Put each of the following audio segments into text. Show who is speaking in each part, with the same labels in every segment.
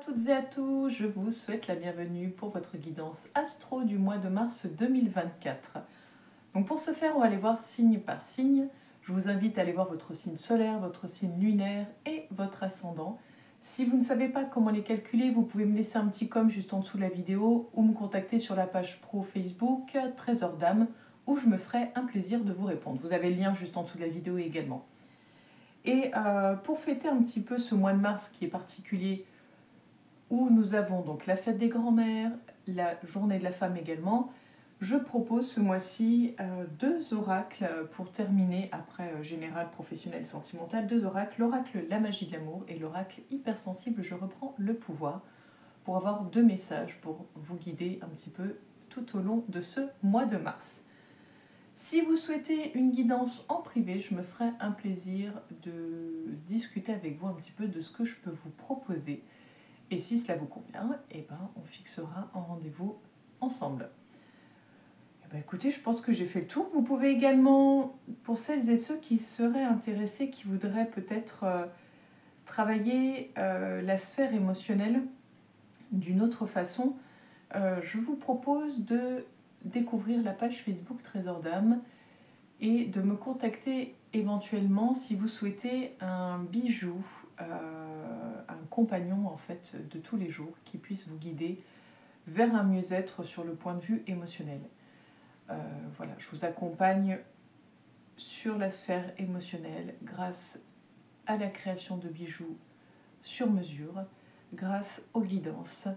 Speaker 1: À toutes et à tous, je vous souhaite la bienvenue pour votre guidance astro du mois de mars 2024. Donc pour ce faire, on va aller voir signe par signe. Je vous invite à aller voir votre signe solaire, votre signe lunaire et votre ascendant. Si vous ne savez pas comment les calculer, vous pouvez me laisser un petit com juste en dessous de la vidéo ou me contacter sur la page pro Facebook Trésor d'âme où je me ferai un plaisir de vous répondre. Vous avez le lien juste en dessous de la vidéo également. Et pour fêter un petit peu ce mois de mars qui est particulier, où nous avons donc la fête des grands-mères, la journée de la femme également, je propose ce mois-ci deux oracles pour terminer, après général, professionnel, sentimental, deux oracles, l'oracle La magie de l'amour et l'oracle hypersensible, je reprends le pouvoir, pour avoir deux messages pour vous guider un petit peu tout au long de ce mois de mars. Si vous souhaitez une guidance en privé, je me ferai un plaisir de discuter avec vous un petit peu de ce que je peux vous proposer. Et si cela vous convient, eh ben, on fixera un rendez-vous ensemble. Eh ben, écoutez, je pense que j'ai fait le tour. Vous pouvez également, pour celles et ceux qui seraient intéressés, qui voudraient peut-être travailler la sphère émotionnelle d'une autre façon, je vous propose de découvrir la page Facebook Trésor d'âme et de me contacter éventuellement si vous souhaitez un bijou, un compagnon en fait de tous les jours qui puisse vous guider vers un mieux-être sur le point de vue émotionnel. Voilà, je vous accompagne sur la sphère émotionnelle grâce à la création de bijoux sur mesure, grâce aux guidances.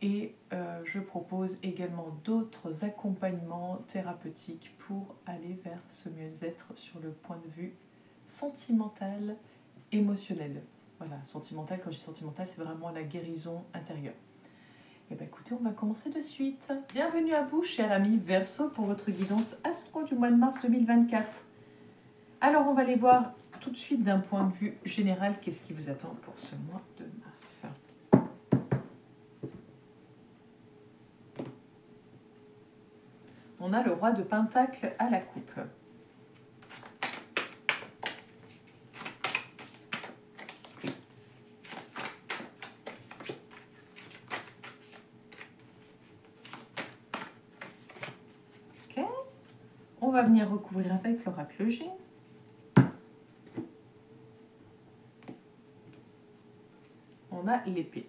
Speaker 1: Et je propose également d'autres accompagnements thérapeutiques pour aller vers ce mieux-être sur le point de vue sentimental, émotionnel. Voilà, sentimental, quand je dis sentimental, c'est vraiment la guérison intérieure. Et bien écoutez, on va commencer de suite. Bienvenue à vous, chers amis Verseau, pour votre guidance astro du mois de mars 2024. Alors, on va aller voir tout de suite d'un point de vue général, qu'est-ce qui vous attend pour ce mois de mars. On a le roi de Pentacle à la coupe. Ok. On va venir recouvrir avec l'oracle G. On a l'épée.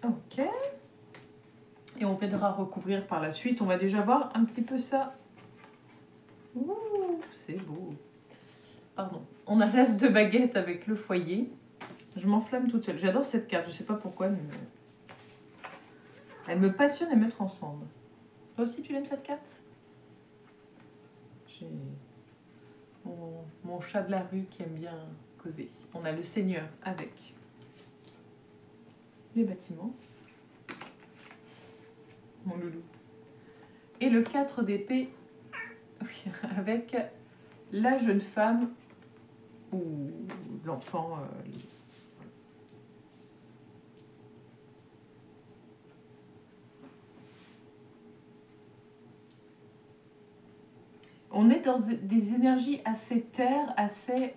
Speaker 1: Ok. Et on viendra recouvrir par la suite. On va déjà voir un petit peu ça. Ouh, c'est beau. Pardon. On a l'as de baguette avec le foyer. Je m'enflamme toute seule. J'adore cette carte. Je ne sais pas pourquoi, mais elle me passionne à mettre ensemble. Toi aussi, tu l'aimes cette carte? J'ai mon chat de la rue qui aime bien causer. On a le Seigneur avec les bâtiments. Mon loulou. Et le 4 d'épée avec la jeune femme ou l'enfant. On est dans des énergies assez terre, assez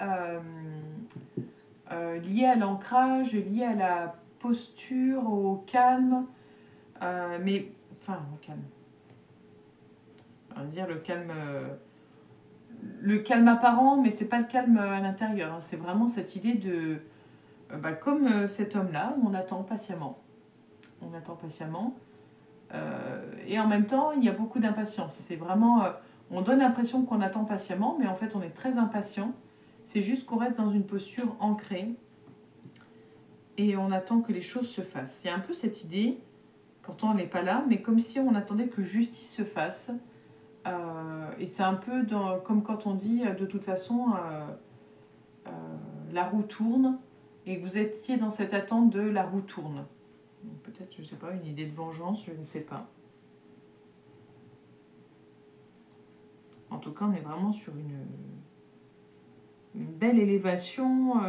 Speaker 1: liées à l'ancrage, liées à la posture, au calme, mais enfin au calme. On va dire le calme apparent, mais c'est pas le calme à l'intérieur. Hein. C'est vraiment cette idée de, comme cet homme-là, on attend patiemment. On attend patiemment. Et en même temps, il y a beaucoup d'impatience. C'est vraiment, on donne l'impression qu'on attend patiemment, mais en fait, on est très impatient. C'est juste qu'on reste dans une posture ancrée et on attend que les choses se fassent. Il y a un peu cette idée, pourtant elle n'est pas là, mais comme si on attendait que justice se fasse. Et c'est un peu comme quand on dit de toute façon la roue tourne et que vous étiez dans cette attente de la roue tourne. Peut-être, je ne sais pas, une idée de vengeance, je ne sais pas. En tout cas, on est vraiment sur une belle élévation,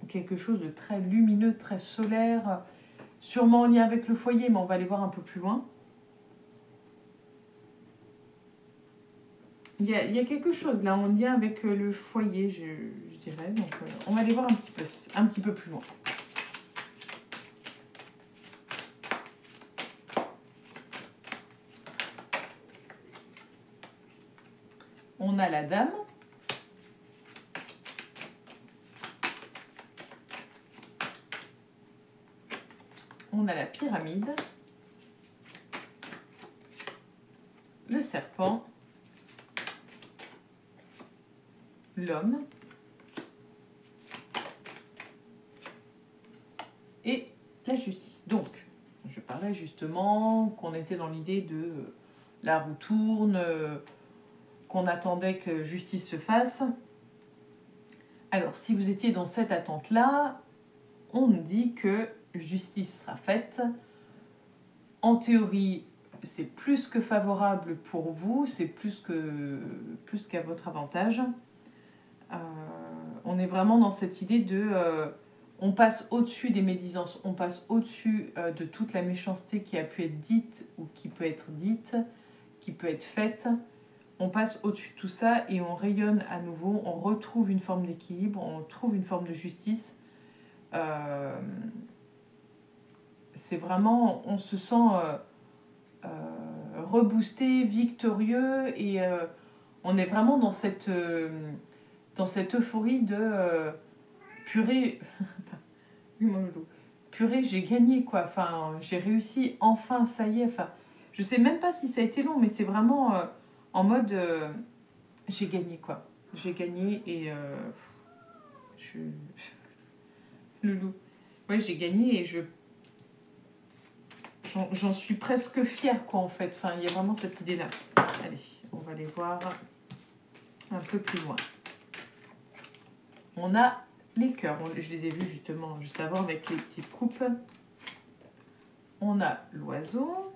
Speaker 1: quelque chose de très lumineux, très solaire, sûrement en lien avec le foyer, mais on va aller voir un peu plus loin. Il y a quelque chose là en lien avec le foyer, je dirais. Donc, on va aller voir un petit peu plus loin. On a la dame. On a la pyramide. Le serpent. L'homme. Et la justice. Donc, je parlais justement qu'on était dans l'idée de la roue tourne, qu'on attendait que justice se fasse. Alors, si vous étiez dans cette attente-là, on nous dit que justice sera faite. En théorie, c'est plus que favorable pour vous, c'est plus qu'à votre avantage. On est vraiment dans cette idée de... on passe au-dessus des médisances, on passe au-dessus de toute la méchanceté qui a pu être dite ou qui peut être dite, qui peut être faite. On passe au-dessus de tout ça et on rayonne à nouveau, on retrouve une forme d'équilibre, on trouve une forme de justice. C'est vraiment, on se sent reboosté, victorieux et on est vraiment dans cette euphorie de purée, purée, j'ai gagné quoi, enfin, j'ai réussi, enfin, ça y est, enfin, je sais même pas si ça a été long, mais c'est vraiment en mode j'ai gagné quoi, j'ai gagné et le loup, ouais, j'ai gagné et j'en suis presque fière quoi en fait, enfin, il y a vraiment cette idée là. Allez, on va aller voir un peu plus loin. On a les cœurs, je les ai vus justement juste avant avec les petites coupes. On a l'oiseau,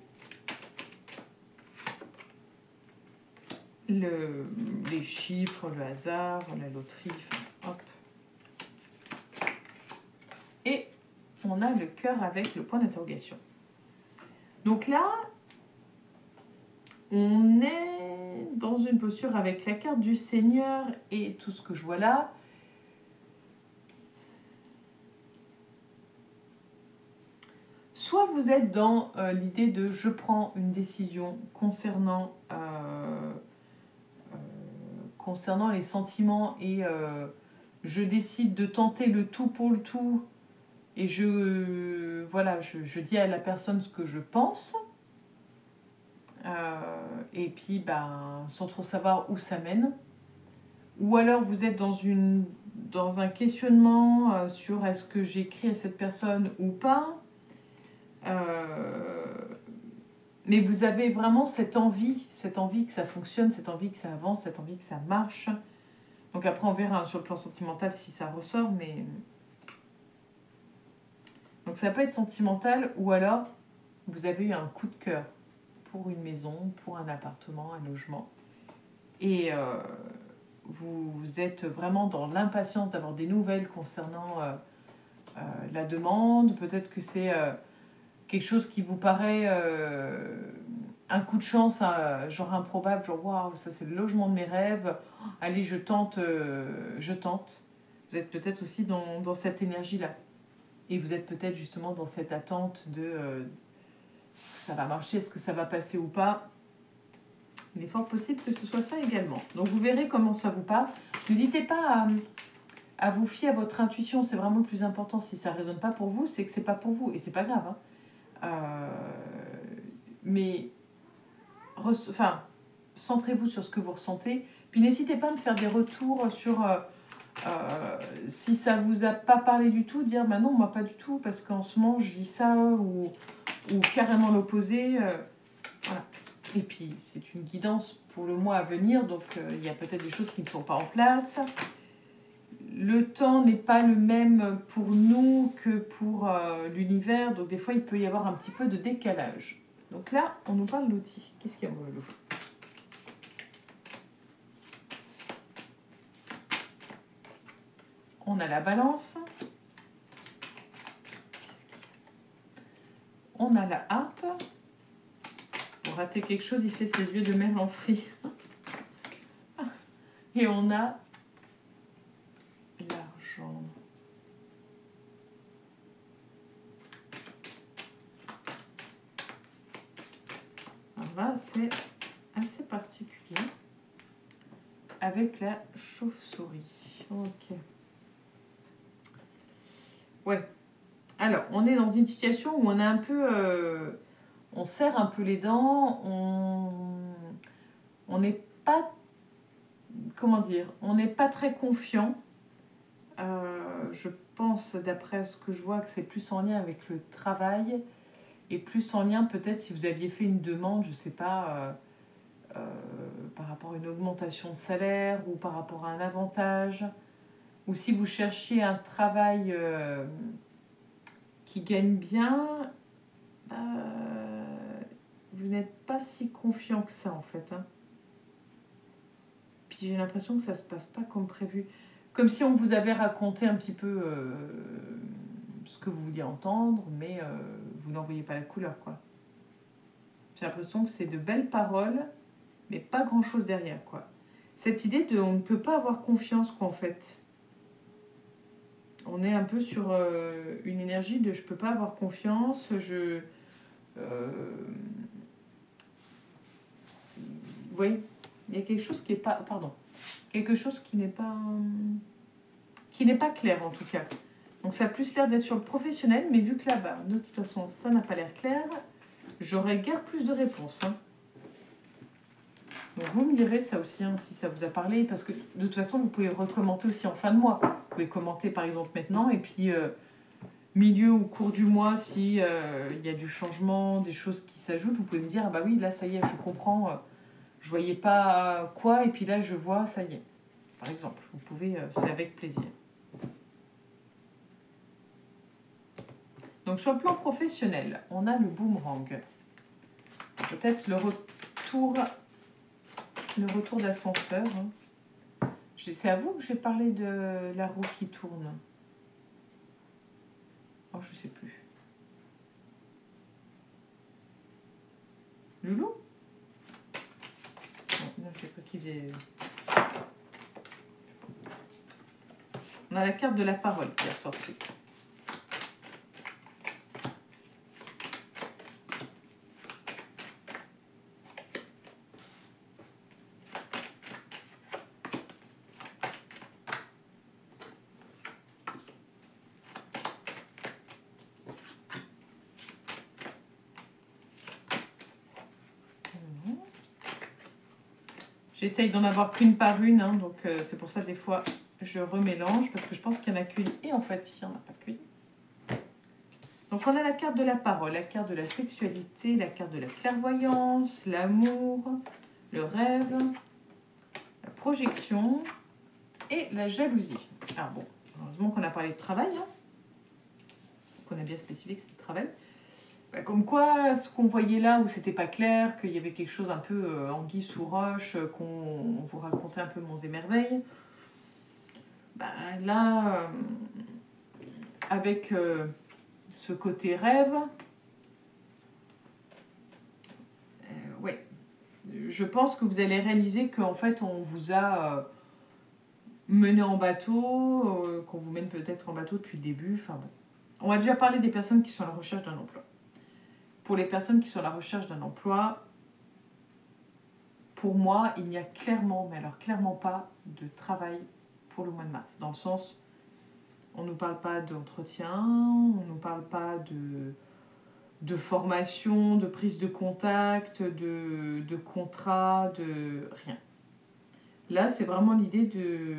Speaker 1: les chiffres, le hasard, la loterie, hop. Et on a le cœur avec le point d'interrogation. Donc là, on est dans une posture avec la carte du Seigneur et tout ce que je vois là. Soit vous êtes dans l'idée de je prends une décision concernant les sentiments et je décide de tenter le tout pour le tout et je dis à la personne ce que je pense et puis sans trop savoir où ça mène. Ou alors vous êtes dans un questionnement sur est-ce que j'écris à cette personne ou pas. Mais vous avez vraiment cette envie que ça fonctionne, cette envie que ça avance, cette envie que ça marche. Donc après on verra sur le plan sentimental si ça ressort, mais... Donc ça peut être sentimental ou alors vous avez eu un coup de cœur pour une maison, pour un appartement, un logement. Et vous êtes vraiment dans l'impatience d'avoir des nouvelles concernant la demande. Peut-être que c'est... quelque chose qui vous paraît un coup de chance, genre improbable, genre waouh, ça c'est le logement de mes rêves, allez, je tente. Vous êtes peut-être aussi dans cette énergie-là. Et vous êtes peut-être justement dans cette attente de est-ce que ça va marcher, est-ce que ça va passer ou pas. Il est fort possible que ce soit ça également. Donc vous verrez comment ça vous parle. N'hésitez pas à vous fier à votre intuition, c'est vraiment le plus important. Si ça ne résonne pas pour vous, c'est que c'est pas pour vous et c'est pas grave. Mais centrez-vous sur ce que vous ressentez. Puis n'hésitez pas à me faire des retours sur si ça vous a pas parlé du tout, dire non, moi pas du tout, parce qu'en ce moment je vis ça ou carrément l'opposé. Voilà. Et puis c'est une guidance pour le mois à venir, donc il y a peut-être des choses qui ne sont pas en place. Le temps n'est pas le même pour nous que pour l'univers, donc des fois il peut y avoir un petit peu de décalage. Donc là, on nous parle d'outils. Qu'est-ce qu'il y a dans le lot ? On a la balance. on a la harpe. Pour rater quelque chose, il fait ses yeux de merlan frit. Et on a l'argent. Alors là, c'est assez particulier. Avec la chauve-souris. Ok. Ouais. Alors, on est dans une situation où on a un peu... on serre un peu les dents. On n'est pas... Comment dire? On n'est pas très confiant. Je pense, d'après ce que je vois, que c'est plus en lien avec le travail et plus en lien peut-être si vous aviez fait une demande, je ne sais pas, par rapport à une augmentation de salaire ou par rapport à un avantage, ou si vous cherchiez un travail qui gagne bien, vous n'êtes pas si confiant que ça en fait. Hein. Puis j'ai l'impression que ça ne se passe pas comme prévu. Comme si on vous avait raconté un petit peu ce que vous vouliez entendre, mais vous n'en voyez pas la couleur, quoi. J'ai l'impression que c'est de belles paroles, mais pas grand-chose derrière, quoi. Cette idée de on ne peut pas avoir confiance, quoi, en fait. On est un peu sur une énergie de je peux pas avoir confiance, vous voyez, il y a quelque chose qui est pas... Pardon. Quelque chose qui n'est pas clair, en tout cas. Donc ça a plus l'air d'être sur le professionnel, mais vu que là-bas, de toute façon, ça n'a pas l'air clair, j'aurais guère plus de réponses. Hein. Donc vous me direz ça aussi, hein, si ça vous a parlé, parce que de toute façon, vous pouvez recommenter aussi en fin de mois. Vous pouvez commenter par exemple maintenant, et puis milieu ou cours du mois, si il y a du changement, des choses qui s'ajoutent, vous pouvez me dire, ah bah oui, là ça y est, je comprends, je voyais pas quoi, et puis là je vois, ça y est. Par exemple, vous pouvez, c'est avec plaisir. Donc sur le plan professionnel, on a le boomerang. Peut-être le retour d'ascenseur. Hein. C'est à vous que j'ai parlé de la roue qui tourne. Oh, je sais plus. Loulou? Non, je sais pas qui j'ai... On a la carte de la parole qui est ressortie. J'essaye d'en avoir qu'une par une, hein, donc c'est pour ça des fois je remélange, parce que je pense qu'il n'y en a qu'une, et en fait il n'y en a pas qu'une. Donc on a la carte de la parole, la carte de la sexualité, la carte de la clairvoyance, l'amour, le rêve, la projection et la jalousie. Alors bon, heureusement qu'on a parlé de travail, hein, qu'on a bien spécifié que c'est le travail. Comme quoi, ce qu'on voyait là où c'était pas clair, qu'il y avait quelque chose un peu anguille sous roche, qu'on vous racontait un peu monts et merveilles, là, avec ce côté rêve, ouais, je pense que vous allez réaliser qu'en fait on vous a mené en bateau, qu'on vous mène peut-être en bateau depuis le début, enfin bon. On a déjà parlé des personnes qui sont à la recherche d'un emploi. Pour les personnes qui sont à la recherche d'un emploi, pour moi, il n'y a clairement, mais alors clairement pas de travail pour le mois de mars. Dans le sens, on ne nous parle pas d'entretien, on ne nous parle pas de formation, de prise de contact, de contrat, de rien. Là, c'est vraiment l'idée de...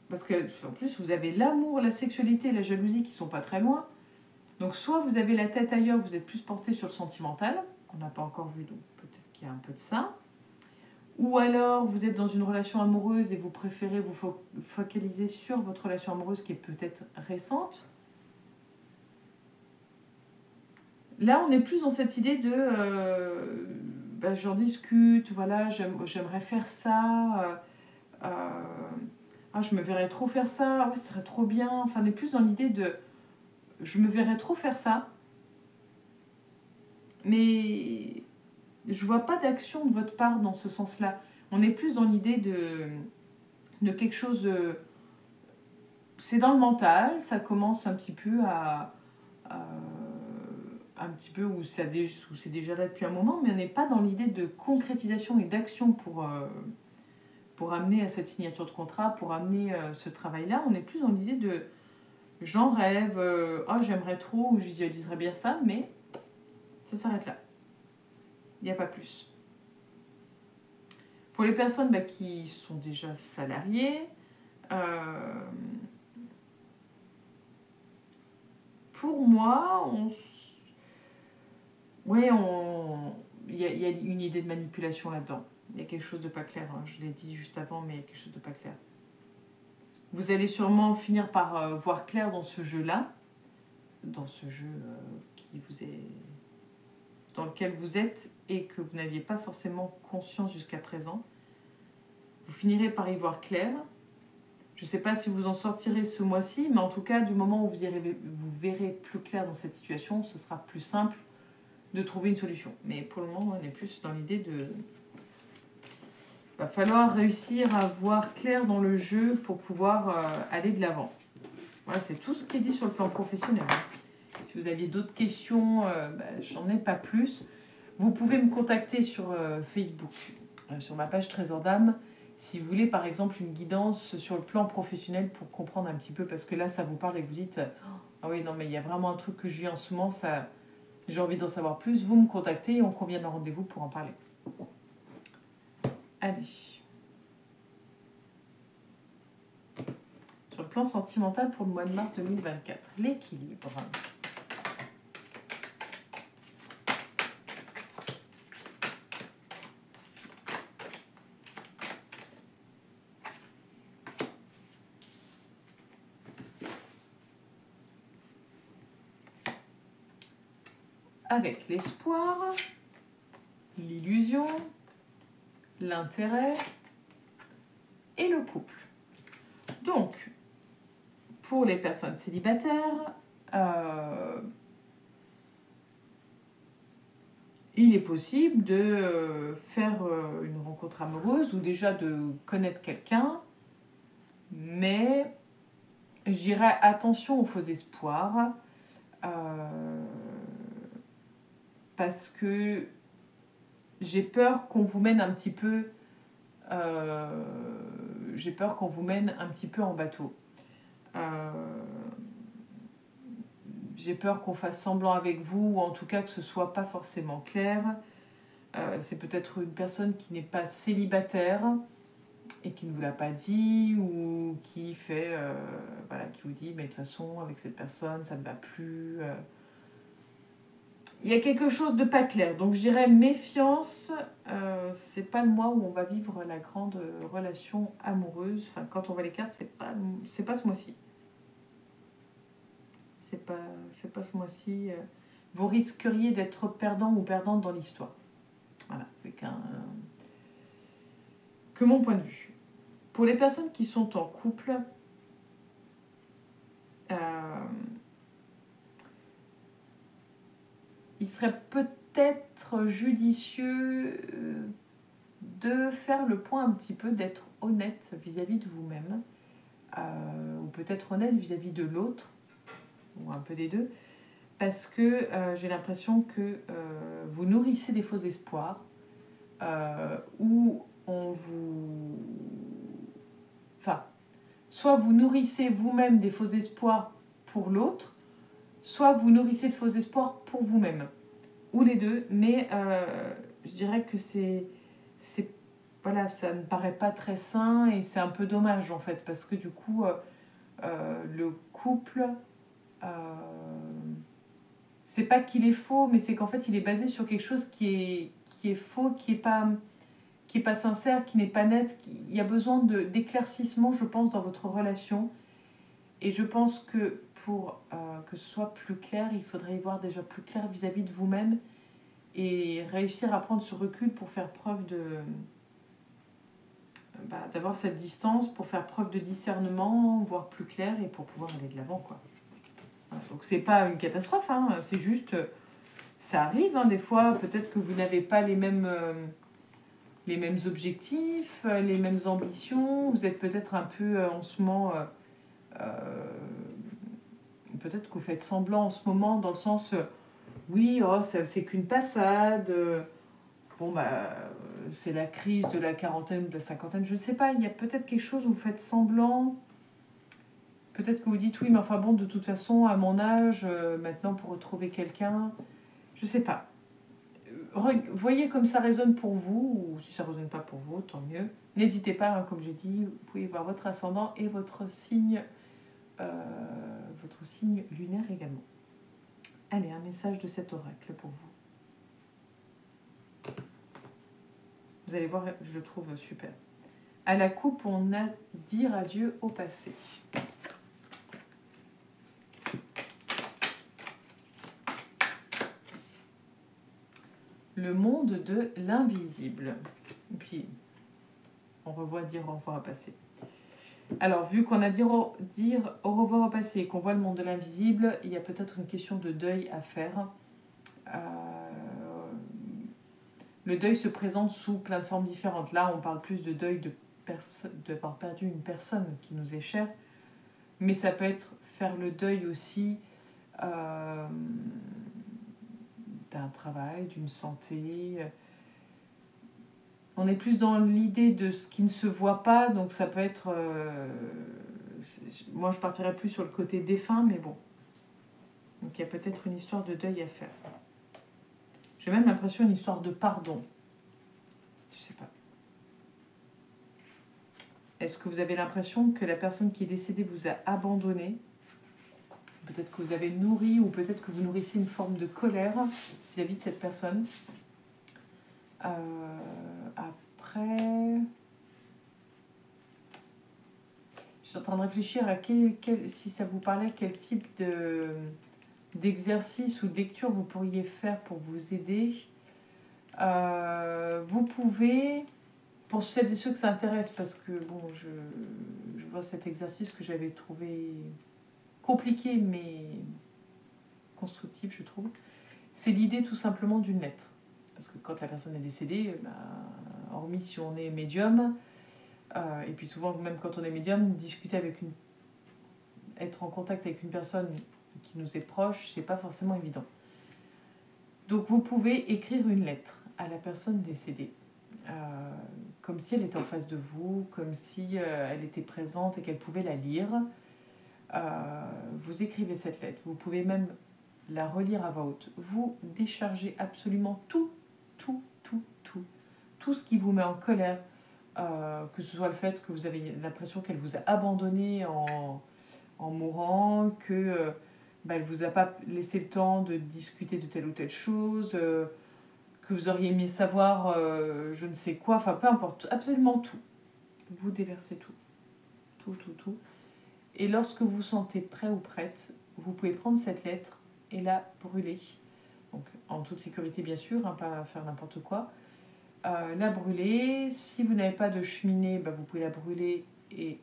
Speaker 1: parce que en plus, vous avez l'amour, la sexualité et la jalousie qui ne sont pas très loin. Donc soit vous avez la tête ailleurs, vous êtes plus porté sur le sentimental, qu'on n'a pas encore vu, donc peut-être qu'il y a un peu de ça. Ou alors vous êtes dans une relation amoureuse et vous préférez vous focaliser sur votre relation amoureuse qui est peut-être récente. Là, on est plus dans cette idée de j'en discute, voilà, j'aimerais faire ça, je me verrais trop faire ça, ouais, ce serait trop bien. Enfin, on est plus dans l'idée de je me verrais trop faire ça, mais je vois pas d'action de votre part dans ce sens-là. On est plus dans l'idée de quelque chose de... C'est dans le mental, ça commence un petit peu un petit peu où c'est déjà là depuis un moment, mais on n'est pas dans l'idée de concrétisation et d'action pour amener à cette signature de contrat, pour amener ce travail-là. On est plus dans l'idée de j'en rêve, oh j'aimerais trop, ou je visualiserais bien ça, mais ça s'arrête là. Il n'y a pas plus. Pour les personnes qui sont déjà salariées, pour moi, il y a une idée de manipulation là-dedans. Il y a quelque chose de pas clair, hein. Je l'ai dit juste avant, mais il y a quelque chose de pas clair. Vous allez sûrement finir par voir clair dans ce jeu-là, dans ce jeu dans lequel vous êtes et que vous n'aviez pas forcément conscience jusqu'à présent. Vous finirez par y voir clair. Je ne sais pas si vous en sortirez ce mois-ci, mais en tout cas, du moment où vous verrez plus clair dans cette situation, ce sera plus simple de trouver une solution. Mais pour le moment, on est plus dans l'idée de... Il va falloir réussir à voir clair dans le jeu pour pouvoir aller de l'avant. Voilà, c'est tout ce qui est dit sur le plan professionnel. Si vous aviez d'autres questions, j'en ai pas plus. Vous pouvez me contacter sur Facebook, sur ma page Trésor d'âme, si vous voulez par exemple une guidance sur le plan professionnel pour comprendre un petit peu, parce que là ça vous parle et vous dites ah oui non mais il y a vraiment un truc que je vis en ce moment, j'ai envie d'en savoir plus, vous me contactez et on convient d'un rendez-vous pour en parler. Allez. Sur le plan sentimental pour le mois de mars 2024, l'équilibre. Avec l'espoir, l'illusion, l'intérêt et le couple. Donc, pour les personnes célibataires, il est possible de faire une rencontre amoureuse ou déjà de connaître quelqu'un, mais je dirais attention aux faux espoirs, parce que j'ai peur qu'on vous mène un petit peu en bateau. J'ai peur qu'on fasse semblant avec vous, ou en tout cas que ce soit pas forcément clair. C'est peut-être une personne qui n'est pas célibataire et qui ne vous l'a pas dit, ou qui fait qui vous dit mais de toute façon avec cette personne ça ne va plus. Il y a quelque chose de pas clair, donc je dirais méfiance. C'est pas le mois où on va vivre la grande relation amoureuse. Enfin, quand on voit les cartes, c'est pas ce mois-ci. C'est pas ce mois-ci. Vous risqueriez d'être perdant ou perdante dans l'histoire. Voilà, c'est que mon point de vue. Pour les personnes qui sont en couple, il serait peut-être judicieux de faire le point un petit peu, d'être honnête vis-à-vis de vous-même, ou peut-être honnête vis-à-vis de l'autre, ou un peu des deux, parce que j'ai l'impression que vous nourrissez des faux espoirs, ou on vous... Enfin, soit vous nourrissez vous-même des faux espoirs pour l'autre, soit vous nourrissez de faux espoirs pour vous-même, ou les deux, mais je dirais que voilà, ça ne paraît pas très sain et c'est un peu dommage en fait, parce que du coup, le couple, c'est pas qu'il est faux, mais c'est qu'en fait, il est basé sur quelque chose qui est faux, qui est pas sincère, qui n'est pas net. Il y a besoin d'éclaircissement, je pense, dans votre relation. Et je pense que pour que ce soit plus clair, il faudrait y voir déjà plus clair vis-à-vis de vous-même et réussir à prendre ce recul pour faire preuve d'avoir cette distance, pour faire preuve de discernement, voir plus clair et pour pouvoir aller de l'avant, quoi. Voilà, donc c'est pas une catastrophe, hein, c'est juste, ça arrive, hein, des fois, peut-être que vous n'avez pas les mêmes objectifs, les mêmes ambitions, vous êtes peut-être un peu en ce moment, peut-être que vous faites semblant en ce moment, dans le sens, oui, oh, c'est qu'une passade, bon, bah, c'est la crise de la quarantaine ou de la cinquantaine, je ne sais pas, il y a peut-être quelque chose où vous faites semblant. Peut-être que vous dites, oui, mais enfin bon, de toute façon, à mon âge, maintenant, pour retrouver quelqu'un, je ne sais pas. Voyez comme ça résonne pour vous, ou si ça ne résonne pas pour vous, tant mieux. N'hésitez pas, hein, comme j'ai dit, vous pouvez voir votre ascendant et votre signe lunaire également. Allez, un message de cet oracle pour vous. Vous allez voir, je le trouve super. À la coupe, on a dire adieu au passé. Le monde de l'invisible. Et puis, on revoit dire au revoir au passé. Alors, vu qu'on a dire au revoir au passé et qu'on voit le monde de l'invisible, il y a peut-être une question de deuil à faire. Le deuil se présente sous plein de formes différentes. Là, on parle plus de deuil d'avoir perdu une personne qui nous est chère, mais ça peut être faire le deuil aussi d'un travail, d'une santé. On est plus dans l'idée de ce qui ne se voit pas, donc ça peut être... moi, je partirais plus sur le côté défunt, mais bon. Donc il y a peut-être une histoire de deuil à faire. J'ai même l'impression d'une histoire de pardon. Je sais pas. Est-ce que vous avez l'impression que la personne qui est décédée vous a abandonné? Peut-être que vous avez nourri, ou peut-être que vous nourrissez une forme de colère vis-à-vis de cette personne. Après... Je suis en train de réfléchir à si ça vous parlait, quel type d'exercice ou de lecture vous pourriez faire pour vous aider. Vous pouvez, pour celles et ceux que ça intéresse, parce que bon, je vois cet exercice que j'avais trouvé compliqué mais constructif, je trouve. C'est l'idée tout simplement d'une lettre. Parce que quand la personne est décédée, hormis si on est médium, et puis souvent même quand on est médium, être en contact avec une personne qui nous est proche, c'est pas forcément évident. Donc vous pouvez écrire une lettre à la personne décédée, comme si elle était en face de vous, comme si elle était présente et qu'elle pouvait la lire. Vous écrivez cette lettre, vous pouvez même la relire à voix haute. Vous déchargez absolument tout ce qui vous met en colère, que ce soit le fait que vous avez l'impression qu'elle vous a abandonné en mourant, que elle ne vous a pas laissé le temps de discuter de telle ou telle chose, que vous auriez aimé savoir je ne sais quoi, enfin peu importe, absolument tout. Vous déversez tout. Et lorsque vous vous sentez prêt ou prête, vous pouvez prendre cette lettre et la brûler. Donc en toute sécurité bien sûr, hein, pas faire n'importe quoi. La brûler. Si vous n'avez pas de cheminée, vous pouvez la brûler et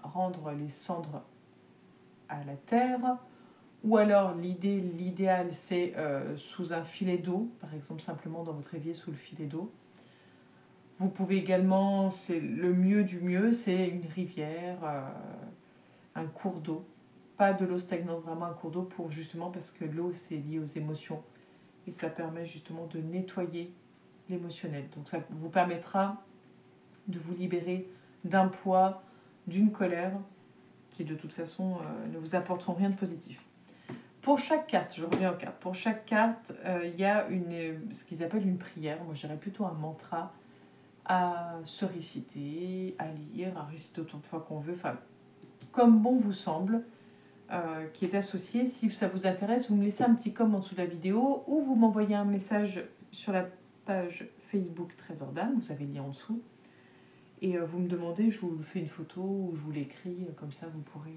Speaker 1: rendre les cendres à la terre. Ou alors l'idéal c'est sous un filet d'eau, par exemple simplement dans votre évier sous le filet d'eau. Vous pouvez également, c'est le mieux du mieux, c'est une rivière, un cours d'eau. Pas de l'eau stagnante, vraiment un cours d'eau justement parce que l'eau c'est lié aux émotions et ça permet justement de nettoyer l'émotionnel. Donc ça vous permettra de vous libérer d'un poids, d'une colère qui de toute façon ne vous apporteront rien de positif. Pour chaque carte, je reviens aux cartes, pour chaque carte, il y a ce qu'ils appellent une prière, moi je dirais plutôt un mantra à se réciter, à lire, à réciter autant de fois qu'on veut, enfin, comme bon vous semble, qui est associé. Si ça vous intéresse, vous me laissez un petit comment en dessous de la vidéo ou vous m'envoyez un message sur la page Facebook Trésor d'âme, vous avez le lien en dessous, et vous me demandez, je vous fais une photo ou je vous l'écris, comme ça vous pourrez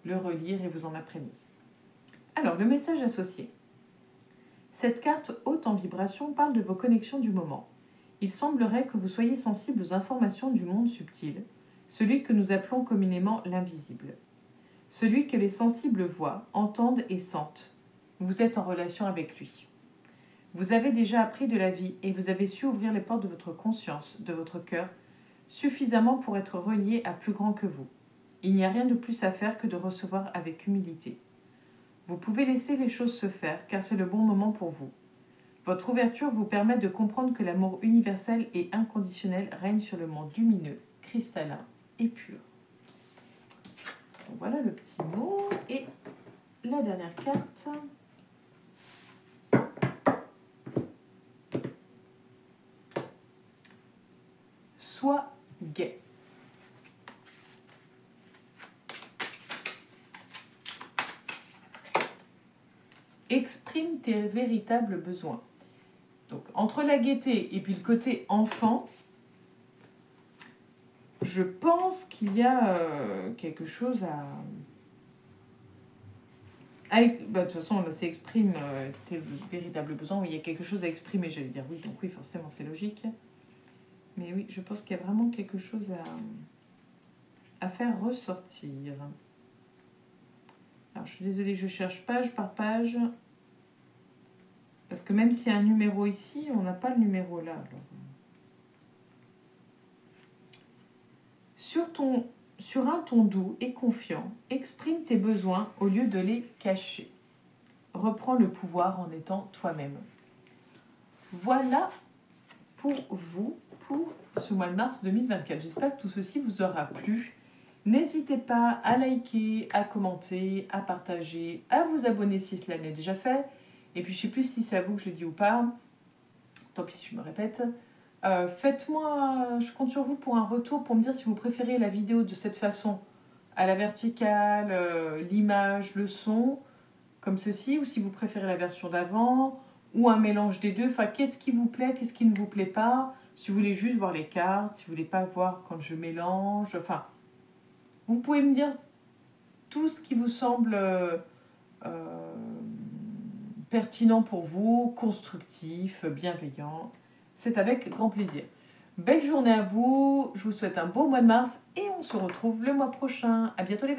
Speaker 1: le relire et vous en imprégner. Alors, le message associé. Cette carte haute en vibration parle de vos connexions du moment. Il semblerait que vous soyez sensible aux informations du monde subtil, celui que nous appelons communément l'invisible. celui que les sensibles voient, entendent et sentent. Vous êtes en relation avec lui. Vous avez déjà appris de la vie et vous avez su ouvrir les portes de votre conscience, de votre cœur, suffisamment pour être relié à plus grand que vous. Il n'y a rien de plus à faire que de recevoir avec humilité. Vous pouvez laisser les choses se faire car c'est le bon moment pour vous. Votre ouverture vous permet de comprendre que l'amour universel et inconditionnel règne sur le monde lumineux, cristallin et pur. Donc voilà le petit mot. Et la dernière carte. Sois gai. Exprime tes véritables besoins. Donc, entre la gaieté et puis le côté enfant, je pense qu'il y a quelque chose à de toute façon, là, c'est exprime tes véritables besoins. Oui, il y a quelque chose à exprimer, j'allais dire. Oui, donc oui, forcément, c'est logique. Mais oui, je pense qu'il y a vraiment quelque chose à faire ressortir. Alors, je suis désolée, je cherche page par page. Parce que même s'il y a un numéro ici, on n'a pas le numéro là. Alors. Sur un ton doux et confiant, exprime tes besoins au lieu de les cacher. Reprends le pouvoir en étant toi-même. Voilà pour vous, pour ce mois de mars 2024. J'espère que tout ceci vous aura plu. N'hésitez pas à liker, à commenter, à partager, à vous abonner si cela n'est déjà fait. Et puis je ne sais plus si c'est à vous que je le dis ou pas. Tant pis si je me répète. Faites-moi, je compte sur vous pour un retour pour me dire si vous préférez la vidéo de cette façon, à la verticale, l'image, le son, comme ceci, ou si vous préférez la version d'avant, ou un mélange des deux. Enfin, qu'est-ce qui vous plaît, qu'est-ce qui ne vous plaît pas, si vous voulez juste voir les cartes, si vous voulez pas voir quand je mélange, enfin, vous pouvez me dire tout ce qui vous semble pertinent pour vous, constructif, bienveillant. C'est avec grand plaisir. Belle journée à vous, je vous souhaite un beau mois de mars et on se retrouve le mois prochain. À bientôt les